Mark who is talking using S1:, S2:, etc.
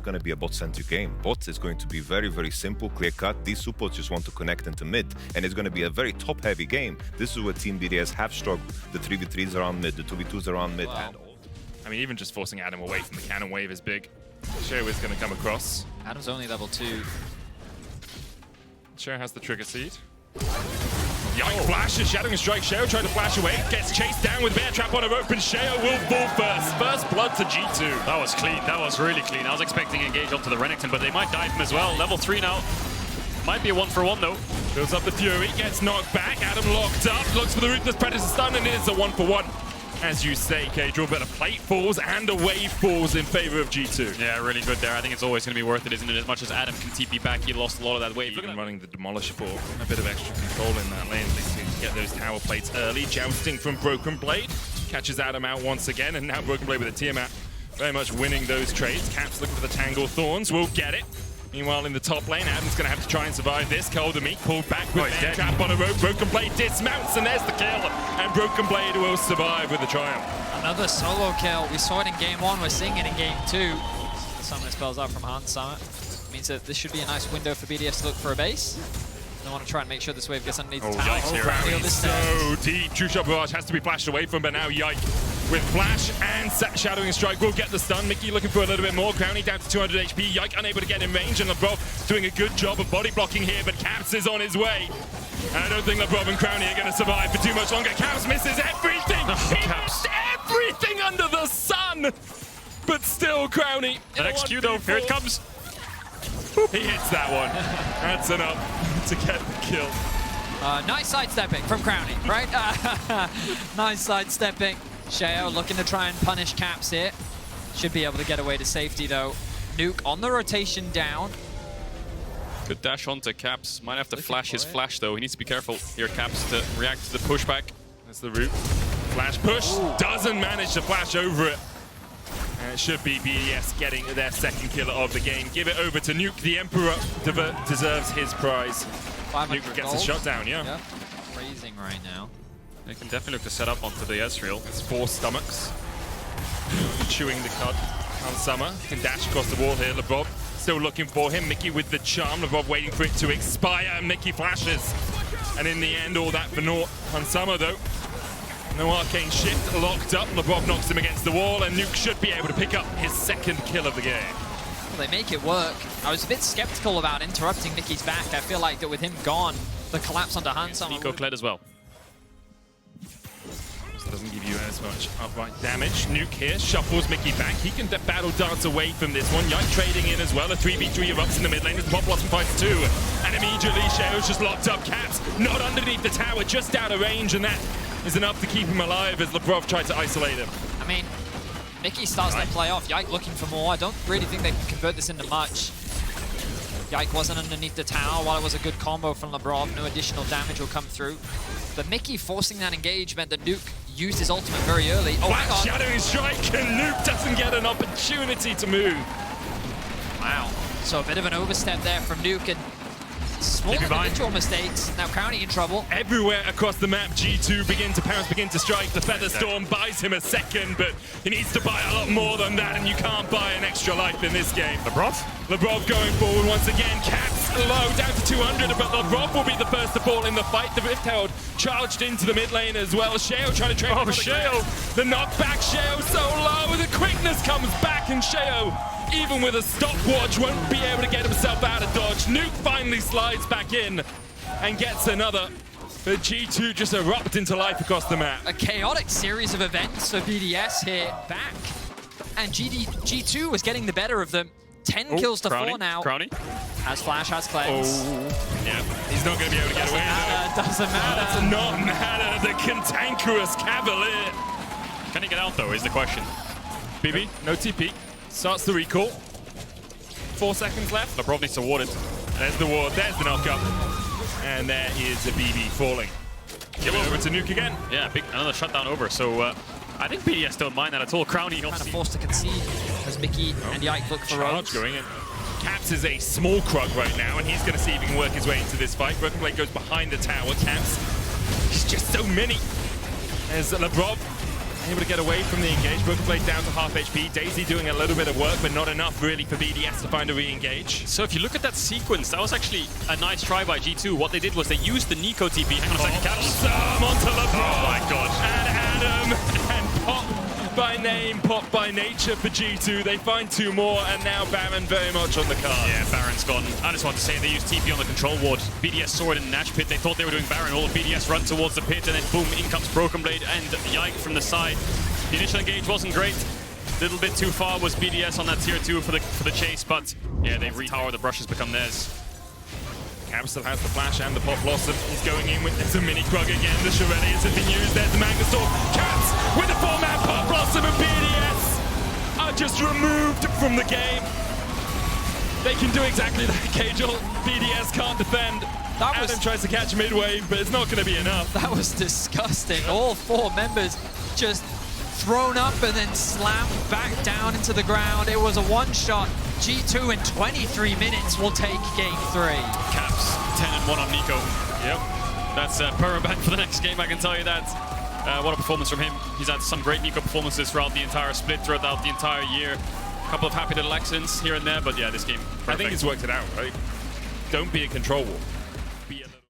S1: going to be a bot-centric game. Bot is going to be very, very simple, clear-cut. These supports just want to connect into mid, and it's going to be a very top-heavy game. This is where Team BDS have struggled. The 3v3s around mid, the 2v2s around mid.
S2: Wow. I mean, even just forcing Adam away from the cannon wave is big. Sheo is going to come across.
S3: Adam's only level 2.
S2: Sheo has the trigger seed. Yike flashes, shadowing strike. Sheo trying to flash away, gets chased down with bear trap on a rope, and Sheo will fall first. First blood to G2.
S4: That was clean. That was really clean. I was expecting engage onto the Renekton, but they might dive him as well. Level 3 now. Might be a 1-for-1 though.
S2: Builds up the Fury, gets knocked back. Adam locked up, looks for the Ruthless Predator stun, and it is a 1-for-1. As you say, Caedrel, but a plate falls and a wave falls in favor of G2.
S4: Yeah, really good there. I think it's always going to be worth it, isn't it? As much as Adam can TP back, he lost a lot of that wave.
S2: Even running the Demolisher for a bit of extra control in that lane. They need to get those tower plates early. Jousting from Broken Blade. Catches Adam out once again, and now Broken Blade with a Tiamat. Very much winning those trades. Caps looking for the Tangle Thorns. Will get it. Meanwhile, in the top lane, Adam's going to have to try and survive this. Cold and Meek pulled back with a trap on a rope. Broken Blade dismounts, and there's the kill. And Broken Blade will survive with the triumph.
S3: Another solo kill. We saw it in game 1. We're seeing it in game 2. Summoner spells out from Hans Summit. Means that this should be a nice window for BDS to look for a base. They want to try and make sure this wave gets underneath the tower.
S2: Crownie so deep. True Shot Barrage has to be flashed away from, but now Yike with flash and shadowing strike will get the stun. Mickey looking for a little bit more. Crownie down to 200 HP. Yike unable to get in range, and Labrov doing a good job of body blocking here, but Caps is on his way. And I don't think Labrov and Crownie are going to survive for too much longer. Caps misses everything. He missed everything under the sun. But still, Crownie.
S4: The next Q though, here it comes.
S2: He hits that one. That's enough to get the kill.
S3: Nice sidestepping from Crownie, right? Nice sidestepping. Sheo looking to try and punish Caps here. Should be able to get away to safety though. Nuke on the rotation down.
S4: Good dash onto Caps. Might have to flash his flash though. He needs to be careful here, Caps, to react to the pushback.
S2: That's the route. Flash push. Doesn't manage to flash over it. And it should be BDS getting their second kill of the game. Give it over to Nuke. The Emperor deserves his prize. Nuke gets a shot down, yeah.
S3: Freezing right now.
S4: They can definitely look to set up onto the Ezreal.
S2: It's 4 stomachs. Chewing the cud on Summer. Can dash across the wall here. Labrov still looking for him. Mickey with the charm. Labrov waiting for it to expire. Mickey flashes. And in the end, all that for naught on Summer though. No arcane shift, locked up. Labrov knocks him against the wall, and Nuke should be able to pick up his second kill of the game.
S3: Well, they make it work. I was a bit skeptical about interrupting Mickey's back. I feel like that with him gone, the collapse onto Hans Summit.
S4: Neeko Kled as well.
S2: So it doesn't give you as much upright damage. Nuke here shuffles Mickey back. He can battle dance away from this one. Yike trading in as well. A 3v3 erupts in the mid lane as the Pop Blossom fights 2. And immediately Sheo's just locked up. Caps not underneath the tower, just out of range, and that is enough to keep him alive as Labrov tried to isolate him.
S3: I mean, Mickey starts their play off. Yike looking for more. I don't really think they can convert this into much. Yike wasn't underneath the tower. While it was a good combo from Labrov, no additional damage will come through. But Mickey forcing that engagement that Nuke used his ultimate very early. Oh,
S2: Flash shadowing strike, and Nuke doesn't get an opportunity to move.
S3: Wow. So a bit of an overstep there from Nuke, and small individual mistakes. Now Crownie in trouble.
S2: Everywhere across the map, G2 begin to strike. The Feather Storm buys him a second, but he needs to buy a lot more than that, and you can't buy an extra life in this game. Labrov going forward once again. Caps low, down to 200, but Labrov will be the first to fall in the fight. The Rift Herald charged into the mid lane as well. Sheo trying to trade. Oh,
S4: Sheo!
S2: The knockback, Sheo so low. The quickness comes back, and Sheo, even with a stopwatch, won't be able to get himself out of dodge. Nuke finally slides back in and gets another. The G2 just erupt into life across the map.
S3: A chaotic series of events for BDS here back. And G2 was getting the better of them. 10 kills to 4 now.
S4: Crownie.
S3: Has flash, has Kled.
S2: Yeah, he's not going to be able to get away with it.
S3: Doesn't matter.
S2: Does not matter. The cantankerous Cavalier.
S4: Can he get out though, is the question.
S2: BB, no TP. Starts the recall. 4 seconds left.
S4: Labrov needs to ward it.
S2: There's the ward, there's the knockup. And there is a BB falling. Give it over to Nuke again.
S4: Yeah, another shutdown over. So I think BDS don't mind that at all. Crownie
S3: kind of forced to concede as Mickey and Yike look for rogues.
S2: Going in. Caps is a small Krug right now, and he's going to see if he can work his way into this fight. Broken Blade goes behind the tower. Caps, he's just so many. As Labrov able to get away from the engage. Broken Blade down to half HP. Daisy doing a little bit of work, but not enough really for BDS to find a re-engage.
S4: So if you look at that sequence, that was actually a nice try by G2. What they did was they used the Neeko TP. Hang on a second,
S2: Some onto Labrov.
S4: Oh my god.
S2: And Adam and Pop by name, Pop by nature for G2. They find 2 more, and now Baron very much on the card.
S4: Yeah, Baron's gone. I just want to say they used TP on the control ward. BDS saw it in the Nash pit. They thought they were doing Baron. All of BDS run towards the pit, and then boom, in comes Broken Blade and Yike from the side. The initial engage wasn't great. A little bit too far was BDS on that tier 2 for the chase, but yeah, they retower. The brush has become theirs.
S2: Cam still has the flash and the pop blossom. He's going in with there's a mini Krug again. The Shirelli has been used. There's the Magnestor. Caps with a 4-man pop blossom, and BDS are just removed from the game. They can do exactly that, Caedrel. BDS can't defend. Adam tries to catch mid-wave, but it's not going to be enough.
S3: That was disgusting. All 4 members just thrown up and then slammed back down into the ground. It was a one-shot. G2 in 23 minutes will take game 3.
S4: Caps 10-1 on Neeko. Yep. That's permaban for the next game, I can tell you that. What a performance from him. He's had some great Neeko performances throughout the entire split, throughout the entire year. A couple of happy little accidents here and there, but yeah, this game, perfect.
S2: I think he's worked it out, right? Don't be a control wall.